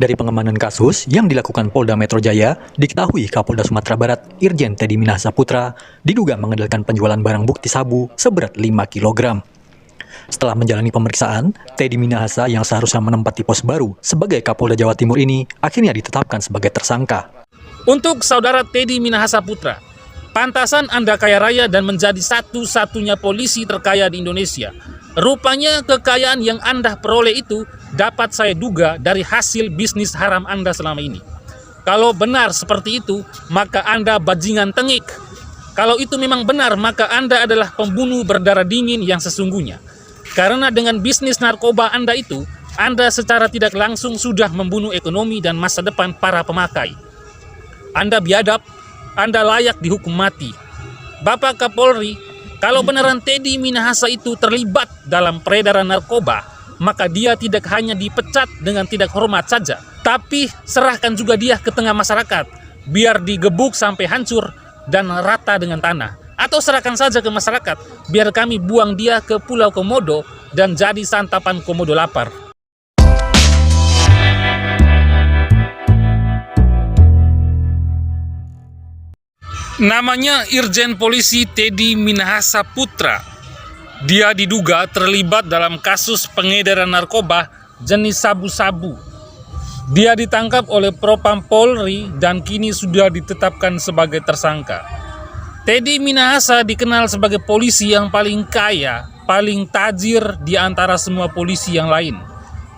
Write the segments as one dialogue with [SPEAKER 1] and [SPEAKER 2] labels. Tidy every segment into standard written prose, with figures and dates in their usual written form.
[SPEAKER 1] Dari pengembangan kasus yang dilakukan Polda Metro Jaya, diketahui Kapolda Sumatera Barat, Irjen Teddy Minahasa Putra, diduga mengendalikan penjualan barang bukti sabu seberat 5 kg. Setelah menjalani pemeriksaan, Teddy Minahasa yang seharusnya menempati pos baru sebagai Kapolda Jawa Timur ini akhirnya ditetapkan sebagai tersangka.
[SPEAKER 2] Untuk saudara Teddy Minahasa Putra, pantasan Anda kaya raya dan menjadi satu-satunya polisi terkaya di Indonesia. Rupanya kekayaan yang Anda peroleh itu dapat saya duga dari hasil bisnis haram Anda selama ini. Kalau benar seperti itu, maka Anda bajingan tengik. Kalau itu memang benar, maka Anda adalah pembunuh berdarah dingin yang sesungguhnya. Karena dengan bisnis narkoba Anda itu, Anda secara tidak langsung sudah membunuh ekonomi dan masa depan para pemakai. Anda biadab, Anda layak dihukum mati. Bapak Kapolri, kalau beneran Teddy Minahasa itu terlibat dalam peredaran narkoba, maka dia tidak hanya dipecat dengan tidak hormat saja, tapi serahkan juga dia ke tengah masyarakat, biar digebuk sampai hancur dan rata dengan tanah. Atau serahkan saja ke masyarakat, biar kami buang dia ke Pulau Komodo dan jadi santapan Komodo lapar. Namanya Irjen Polisi Teddy Minahasa Putra. Dia diduga terlibat dalam kasus pengedaran narkoba jenis sabu-sabu. Dia ditangkap oleh Propam Polri dan kini sudah ditetapkan sebagai tersangka. Teddy Minahasa dikenal sebagai polisi yang paling kaya, paling tajir di antara semua polisi yang lain.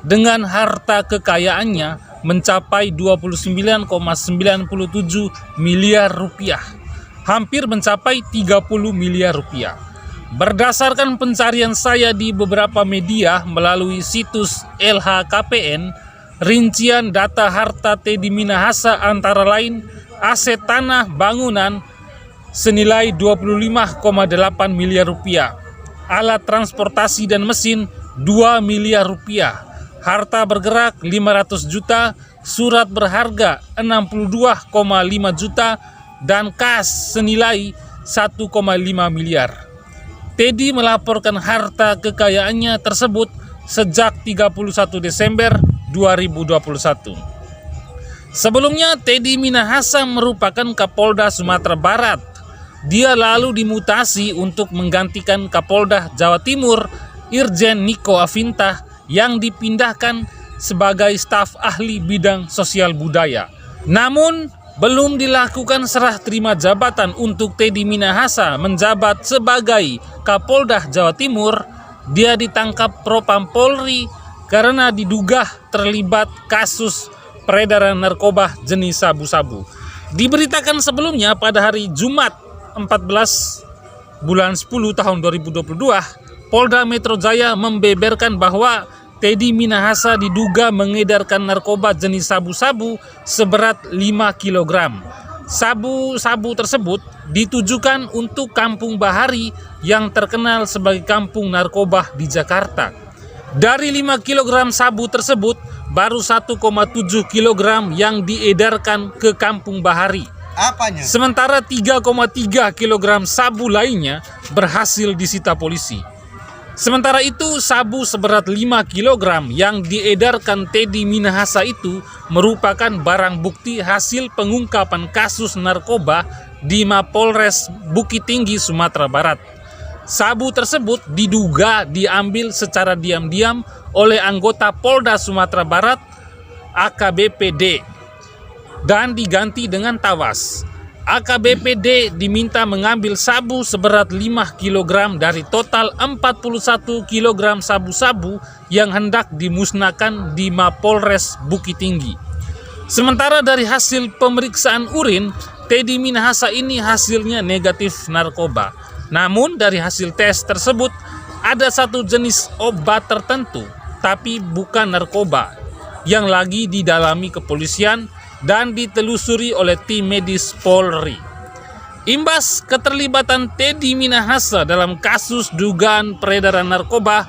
[SPEAKER 2] Dengan harta kekayaannya mencapai 29,97 miliar rupiah. Hampir mencapai 30 miliar rupiah. Berdasarkan pencarian saya di beberapa media melalui situs LHKPN, rincian data harta Teddy Minahasa antara lain aset tanah bangunan senilai 25,8 miliar rupiah, alat transportasi dan mesin 2 miliar rupiah, harta bergerak 500 juta, surat berharga 62,5 juta, dan kas senilai 1,5 miliar. Teddy melaporkan harta kekayaannya tersebut sejak 31 Desember 2021. Sebelumnya, Teddy Minahasa merupakan Kapolda Sumatera Barat. Dia lalu dimutasi untuk menggantikan Kapolda Jawa Timur, Irjen Niko Afintah, yang dipindahkan sebagai staf ahli bidang sosial budaya. Namun, belum dilakukan serah terima jabatan untuk Teddy Minahasa menjabat sebagai Kapolda Jawa Timur. Dia ditangkap Propam Polri karena diduga terlibat kasus peredaran narkoba jenis sabu-sabu. Diberitakan sebelumnya pada hari Jumat 14 bulan 10 tahun 2022, Polda Metro Jaya membeberkan bahwa Teddy Minahasa diduga mengedarkan narkoba jenis sabu-sabu seberat 5 kg. Sabu-sabu tersebut ditujukan untuk Kampung Bahari yang terkenal sebagai kampung narkoba di Jakarta. Dari 5 kg sabu tersebut, baru 1,7 kg yang diedarkan ke Kampung Bahari.
[SPEAKER 3] Apanya?
[SPEAKER 2] Sementara 3,3 kg sabu lainnya berhasil disita polisi. Sementara itu, sabu seberat 5 kg yang diedarkan Teddy Minahasa itu merupakan barang bukti hasil pengungkapan kasus narkoba di Mapolres Bukit Tinggi, Sumatera Barat. Sabu tersebut diduga diambil secara diam-diam oleh anggota Polda Sumatera Barat AKBP D dan diganti dengan tawas. AKBP D diminta mengambil sabu seberat 5 kg dari total 41 kg sabu-sabu yang hendak dimusnahkan di Mapolres Bukit Tinggi. Sementara dari hasil pemeriksaan urin, Teddy Minahasa ini hasilnya negatif narkoba. Namun dari hasil tes tersebut ada satu jenis obat tertentu, tapi bukan narkoba, yang lagi didalami kepolisian dan ditelusuri oleh tim medis Polri. Imbas keterlibatan Teddy Minahasa dalam kasus dugaan peredaran narkoba,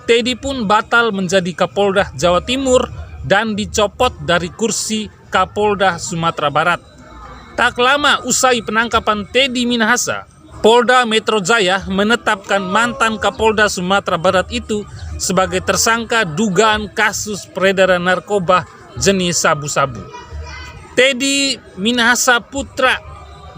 [SPEAKER 2] Teddy pun batal menjadi Kapolda Jawa Timur dan dicopot dari kursi Kapolda Sumatera Barat. Tak lama usai penangkapan Teddy Minahasa, Polda Metro Jaya menetapkan mantan Kapolda Sumatera Barat itu sebagai tersangka dugaan kasus peredaran narkoba jenis sabu-sabu. Teddy Minahasa Putra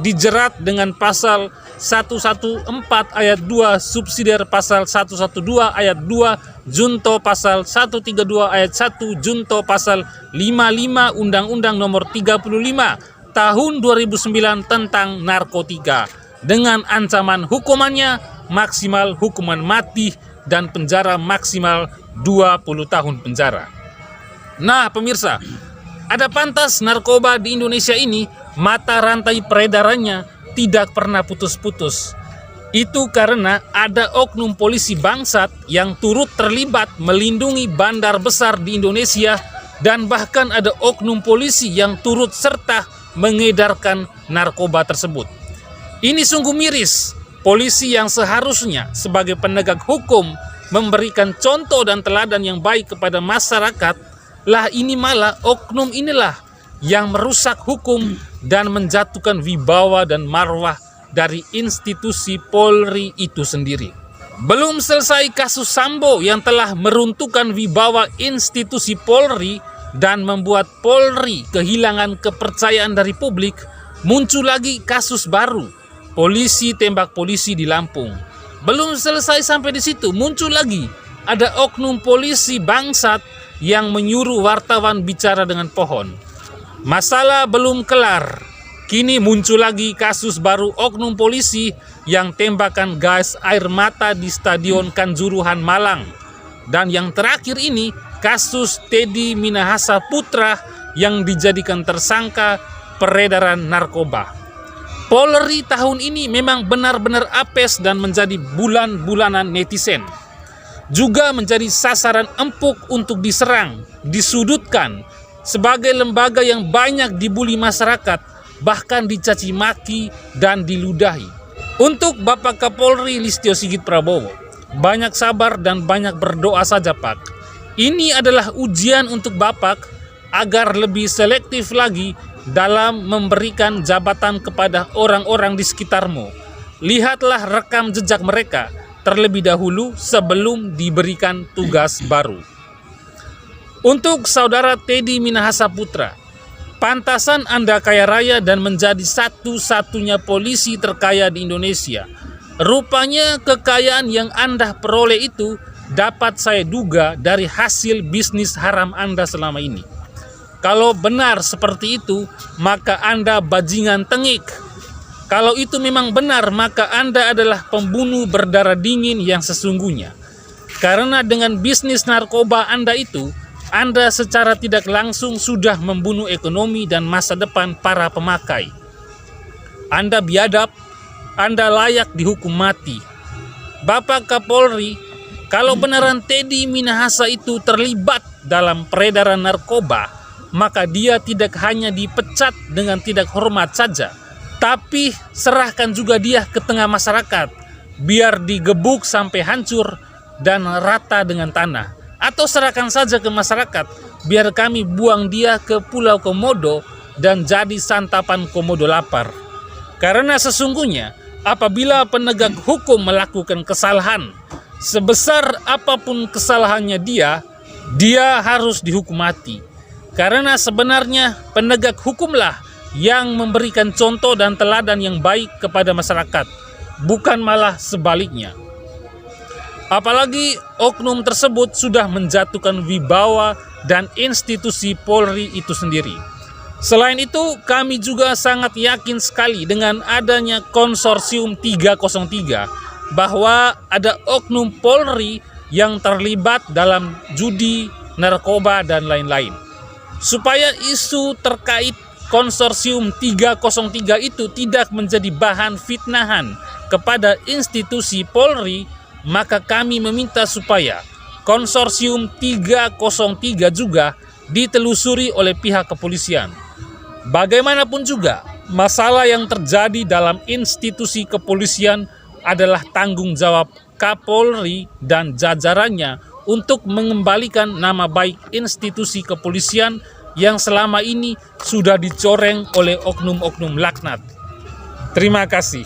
[SPEAKER 2] dijerat dengan pasal 114 ayat 2 subsidiar pasal 112 ayat 2 junto pasal 132 ayat 1 junto pasal 55 Undang-Undang Nomor 35 Tahun 2009 tentang narkotika dengan ancaman hukumannya maksimal hukuman mati dan penjara maksimal 20 tahun penjara. Nah, pemirsa, ada pantas narkoba di Indonesia ini mata rantai peredarannya tidak pernah putus-putus. Itu karena ada oknum polisi bangsat yang turut terlibat melindungi bandar besar di Indonesia dan bahkan ada oknum polisi yang turut serta mengedarkan narkoba tersebut. Ini sungguh miris. Polisi yang seharusnya sebagai penegak hukum memberikan contoh dan teladan yang baik kepada masyarakat, lah ini malah oknum inilah yang merusak hukum dan menjatuhkan wibawa dan marwah dari institusi Polri itu sendiri. Belum selesai kasus Sambo yang telah meruntuhkan wibawa institusi Polri dan membuat Polri kehilangan kepercayaan dari publik, muncul lagi kasus baru, polisi tembak polisi di Lampung. Belum selesai sampai di situ, muncul lagi ada oknum polisi bangsat yang menyuruh wartawan bicara dengan pohon. Masalah belum kelar. Kini muncul lagi kasus baru oknum polisi yang tembakan gas air mata di Stadion Kanjuruhan Malang. Dan yang terakhir ini kasus Teddy Minahasa Putra yang dijadikan tersangka peredaran narkoba. Polri tahun ini memang benar-benar apes dan menjadi bulan-bulanan netizen. Juga menjadi sasaran empuk untuk diserang, disudutkan sebagai lembaga yang banyak dibuli masyarakat, bahkan dicaci maki dan diludahi. Untuk Bapak Kapolri Listio Sigit Prabowo, banyak sabar dan banyak berdoa saja, Pak. Ini adalah ujian untuk Bapak agar lebih selektif lagi dalam memberikan jabatan kepada orang-orang di sekitarmu. Lihatlah rekam jejak mereka terlebih dahulu sebelum diberikan tugas baru. Untuk saudara Teddy Minahasa Putra, pantasan Anda kaya raya dan menjadi satu-satunya polisi terkaya di Indonesia. Rupanya kekayaan yang Anda peroleh itu dapat saya duga dari hasil bisnis haram Anda selama ini. Kalau benar seperti itu, maka Anda bajingan tengik. Kalau itu memang benar, maka Anda adalah pembunuh berdarah dingin yang sesungguhnya. Karena dengan bisnis narkoba Anda itu, Anda secara tidak langsung sudah membunuh ekonomi dan masa depan para pemakai. Anda biadab, Anda layak dihukum mati. Bapak Kapolri, kalau beneran Teddy Minahasa itu terlibat dalam peredaran narkoba, maka dia tidak hanya dipecat dengan tidak hormat saja, tapi serahkan juga dia ke tengah masyarakat, biar digebuk sampai hancur dan rata dengan tanah. Atau serahkan saja ke masyarakat, biar kami buang dia ke Pulau Komodo dan jadi santapan komodo lapar. Karena sesungguhnya apabila penegak hukum melakukan kesalahan, sebesar apapun kesalahannya dia harus dihukum mati. Karena sebenarnya penegak hukumlah yang memberikan contoh dan teladan yang baik kepada masyarakat, bukan malah sebaliknya. Apalagi oknum tersebut sudah menjatuhkan wibawa dan institusi Polri itu sendiri. Selain itu, kami juga sangat yakin sekali dengan adanya konsorsium 303 bahwa ada oknum Polri yang terlibat dalam judi, narkoba, dan lain-lain. Supaya isu terkait konsorsium 303 itu tidak menjadi bahan fitnahan kepada institusi Polri, maka kami meminta supaya konsorsium 303 juga ditelusuri oleh pihak kepolisian. Bagaimanapun juga, masalah yang terjadi dalam institusi kepolisian adalah tanggung jawab Kapolri dan jajarannya untuk mengembalikan nama baik institusi kepolisian yang selama ini sudah dicoreng oleh oknum-oknum laknat. Terima kasih.